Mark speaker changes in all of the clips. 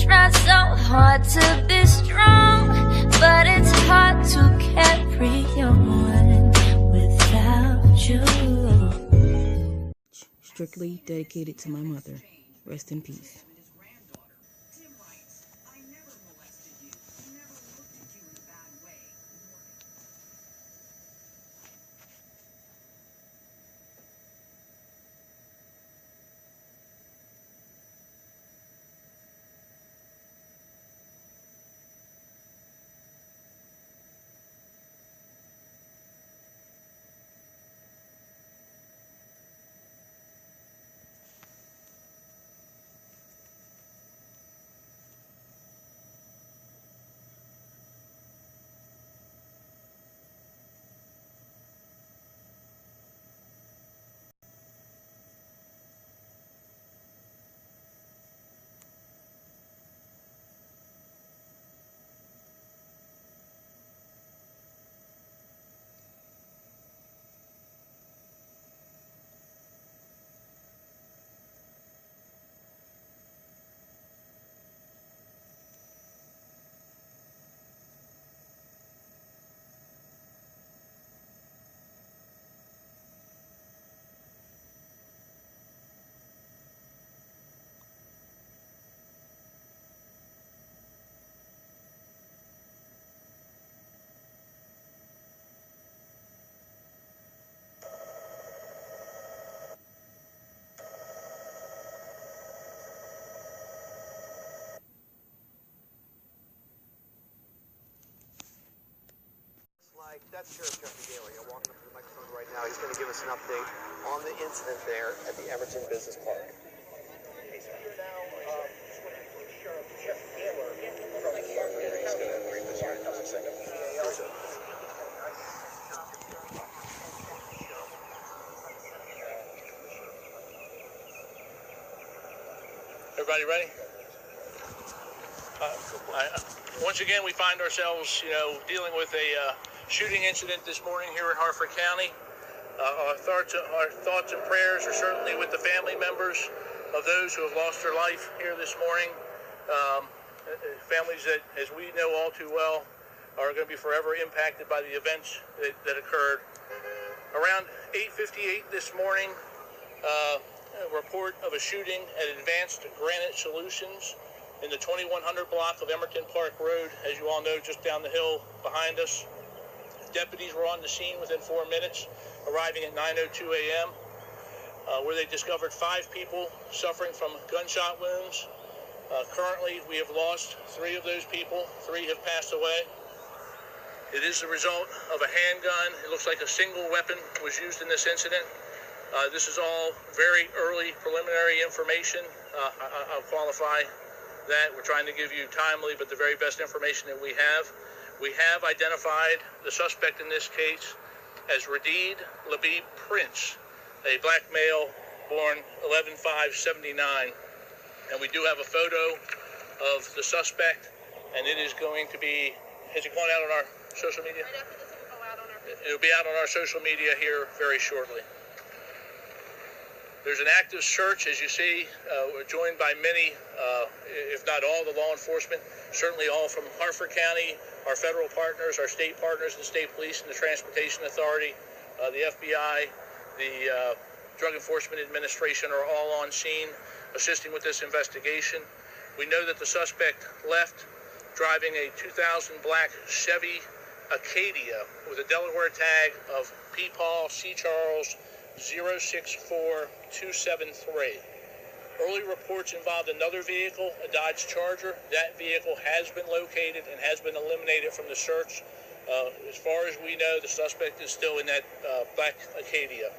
Speaker 1: try so hard to be strong, but it's hard to carry on without you.
Speaker 2: Strictly dedicated to my mother. Rest in peace.
Speaker 3: That's Sheriff Jeffrey Daly. I'm walking up to the microphone right now. He's going to give us an update on the incident there at the Emerson Business Park. Hey, sir. Here now, Sheriff Jeffrey Daly from the here. He's going to brief us here in just a second.
Speaker 4: Everybody ready? Once again, we find ourselves, dealing with a shooting incident this morning here in Harford County. Our thoughts and prayers are certainly with the family members of those who have lost their life here this morning. Families that, as we know all too well, are going to be forever impacted by the events that occurred. Around 8:58 this morning, a report of a shooting at Advanced Granite Solutions in the 2100 block of Emerson Park Road, as you all know, just down the hill behind us. Deputies were on the scene within 4 minutes, arriving at 9:02 a.m., where they discovered 5 people suffering from gunshot wounds. Currently, we have lost 3 of those people. 3 have passed away. It is the result of a handgun. It looks like a single weapon was used in this incident. This is all very early preliminary information. I'll qualify that. We're trying to give you timely but the very best information that we have. We have identified the suspect in this case as Radid Labib Prince, a black male born 11/5/79. And we do have a photo of the suspect, and it is going to be, has it gone out on our social media?
Speaker 5: Right after this, it will go out on our Facebook.
Speaker 4: It'll be out on our social media here very shortly. There's an active search, as you see. We're joined by many, if not all, the law enforcement, certainly all from Harford County, our federal partners, our state partners, the state police and the Transportation Authority, the FBI, the Drug Enforcement Administration are all on scene assisting with this investigation. We know that the suspect left driving a 2000 black Chevy Acadia with a Delaware tag of P. Paul C. Charles 064273. Early reports involved another vehicle, a Dodge Charger. That vehicle has been located and has been eliminated from the search. As far as we know, the suspect is still in that black Acadia.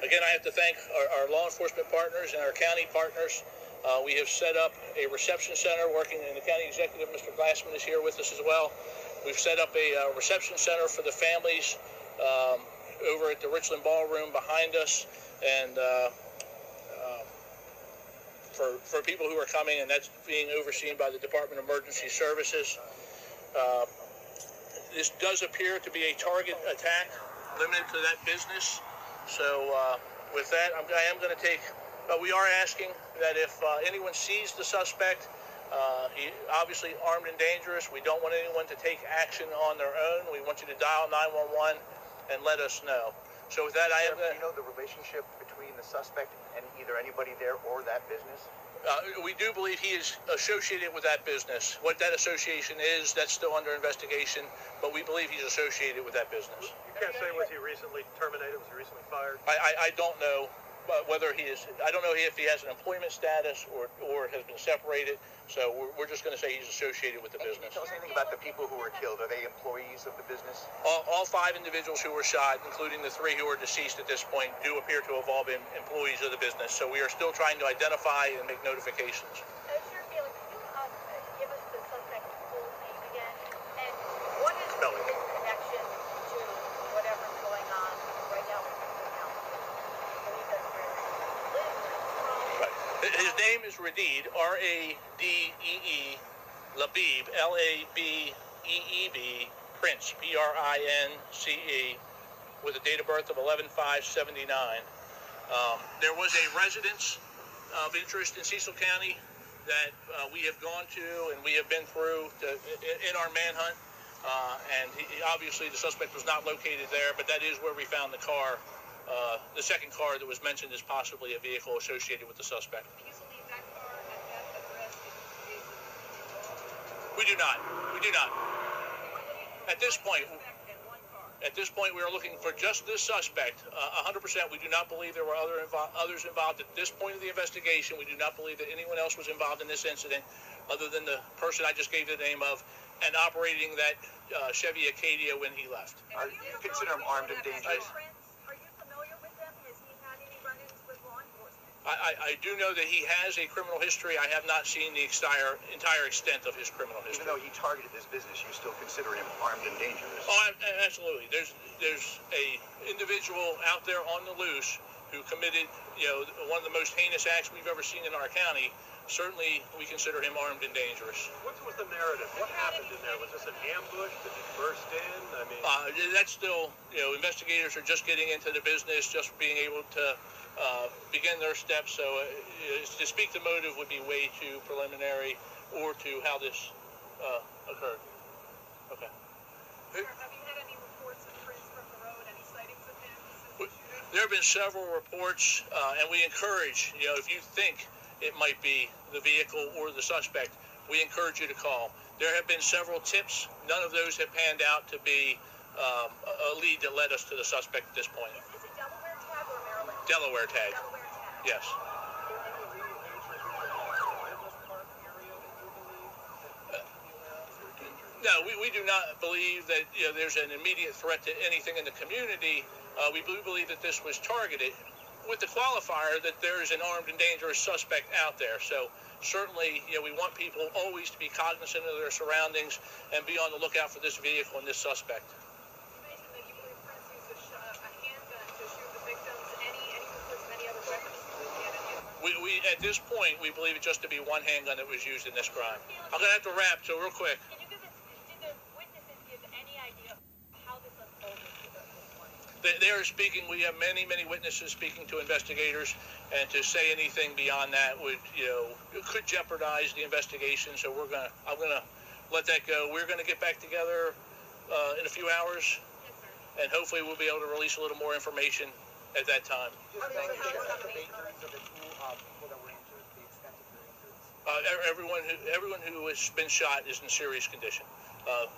Speaker 4: Again, I have to thank our law enforcement partners and our county partners. We have set up a reception center working, and the county executive, Mr. Glassman, is here with us as well. We've set up a reception center for the families over at the Richland Ballroom behind us, and for people who are coming, and that's being overseen by the Department of Emergency Services. This does appear to be a target attack limited to that business. So with that, I am going to take, we are asking that if anyone sees the suspect, He obviously armed and dangerous. We don't want anyone to take action on their own. We want you to dial 911 and let us know. So with that,
Speaker 3: Do you know the relationship between the suspect and either anybody there or that business?
Speaker 4: We do believe he is associated with that business. What that association is, that's still under investigation, but we believe he's associated with that business.
Speaker 5: You can't say, was he recently terminated? Was he recently fired?
Speaker 4: I don't know whether he is. I don't know if he has an employment status or has been separated. So we're just going to say he's associated with the business.
Speaker 3: Can you tell us anything about the people who were killed? Are they employees of the business?
Speaker 4: All 5 individuals who were shot, including the 3 who are deceased at this point, do appear to have all been employees of the business. So we are still trying to identify and make notifications.
Speaker 6: Sure, Felix, can you give us the suspect's full name again? And what is
Speaker 5: Spelling.
Speaker 6: his connection to whatever's going on right now with the council? I believe that's where he lives, where he's from.
Speaker 4: Right. His name is Radid, R-A-D-E-E, Labib, L-A-B-E-E-B, Prince, P-R-I-N-C-E, with a date of birth of 11/5/79. There was a residence of interest in Cecil County that we have gone to and we have been through in our manhunt. And obviously the suspect was not located there, but that is where we found the car. The second car that was mentioned as possibly a vehicle associated with the suspect.
Speaker 6: Do you believe that car at that address is
Speaker 4: We do not. We do not. At this point,
Speaker 6: in one car?
Speaker 4: At this point, we are looking for just this suspect. 100%. We do not believe there were others involved at this point of the investigation. We do not believe that anyone else was involved in this incident other than the person I just gave the name of and operating that Chevy Acadia when he left.
Speaker 3: You consider him armed and dangerous?
Speaker 6: Are you familiar with him? Has he had any run-ins with law enforcement?
Speaker 4: I do know that he has a criminal history. I have not seen the entire extent of his criminal history.
Speaker 3: Even though he targeted this business, you still consider him armed and dangerous?
Speaker 4: Oh, absolutely. There's a individual out there on the loose who committed, one of the most heinous acts we've ever seen in our county. Certainly, we consider him armed and dangerous.
Speaker 5: What was the narrative? What happened in there? Was this an ambush? Did he burst in? I mean,
Speaker 4: that's still, investigators are just getting into the business, just being able to begin their steps. So to speak to motive would be way too preliminary, or to how this occurred. Okay.
Speaker 6: Sir, have you had any reports of prints from the road? Any sightings of him since the shooting?
Speaker 4: There have been several reports, and we encourage, if you think it might be the vehicle or the suspect, we encourage you to call. There have been several tips. None of those have panned out to be a lead that led us to the suspect at this point.
Speaker 6: Is it Delaware tag or Maryland?
Speaker 4: Delaware tag.
Speaker 6: Delaware tag.
Speaker 4: Yes. No, we do not believe that there's an immediate threat to anything in the community. We do believe that this was targeted with the qualifier that there is an armed and dangerous suspect out there. So certainly, we want people always to be cognizant of their surroundings and be on the lookout for this vehicle and this suspect.
Speaker 6: You mentioned that you believe Prince used a handgun to shoot the victims. Any reports of any other weapons?
Speaker 4: We at this point, we believe it just to be one handgun that was used in this crime. I'm going to have to wrap, so real quick.
Speaker 6: Can you did the witnesses give any idea how this unfolded this morning?
Speaker 4: They are speaking. We have many witnesses speaking to investigators, and to say anything beyond that would, could jeopardize the investigation. So I'm gonna let that go. We're gonna get back together in a few hours,
Speaker 6: Yes, sir.
Speaker 4: and hopefully we'll be able to release a little more information at that time. Everyone who has been shot is in serious condition.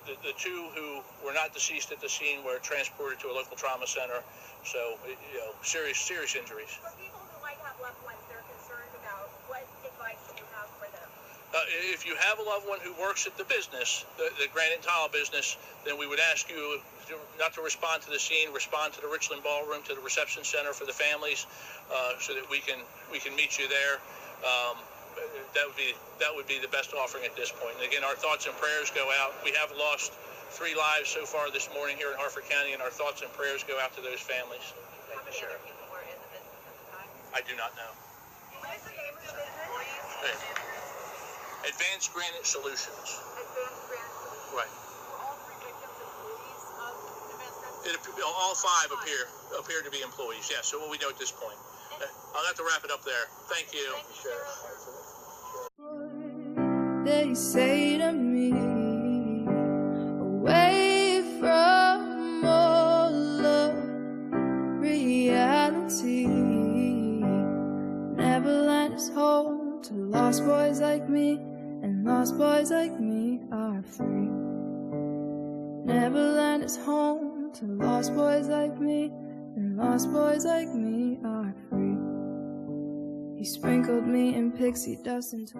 Speaker 4: The 2 who were not deceased at the scene were transported to a local trauma center. So, serious injuries.
Speaker 6: For people who might have loved ones they're concerned about, what advice do you have for them?
Speaker 4: If you have a loved one who works at the business, the granite and tile business, then we would ask you not to respond to the scene, respond to the Richland Ballroom, to the reception center for the families, so that we can meet you there. That would be the best offering at this point. And again, our thoughts and prayers go out. We have lost 3 lives so far this morning here in Harford County, and our thoughts and prayers go out to those families.
Speaker 6: How many other people were in the business at the time?
Speaker 4: I do not know.
Speaker 6: What is the name of the business?
Speaker 4: Advanced Granite Solutions.
Speaker 6: Advanced Granite Solutions.
Speaker 4: Right.
Speaker 6: Were all 3 victims employees of the business?
Speaker 4: All 5 appear to be employees. Yes. So what we know at this point. I'll have to wrap it up there. Thank you.
Speaker 6: Thank you, Sheriff.
Speaker 7: they say to me, away from all of reality. Neverland is home to lost boys like me, and lost boys like me are free. Neverland is home to lost boys like me, and lost boys like me are free. He sprinkled me in pixie dust and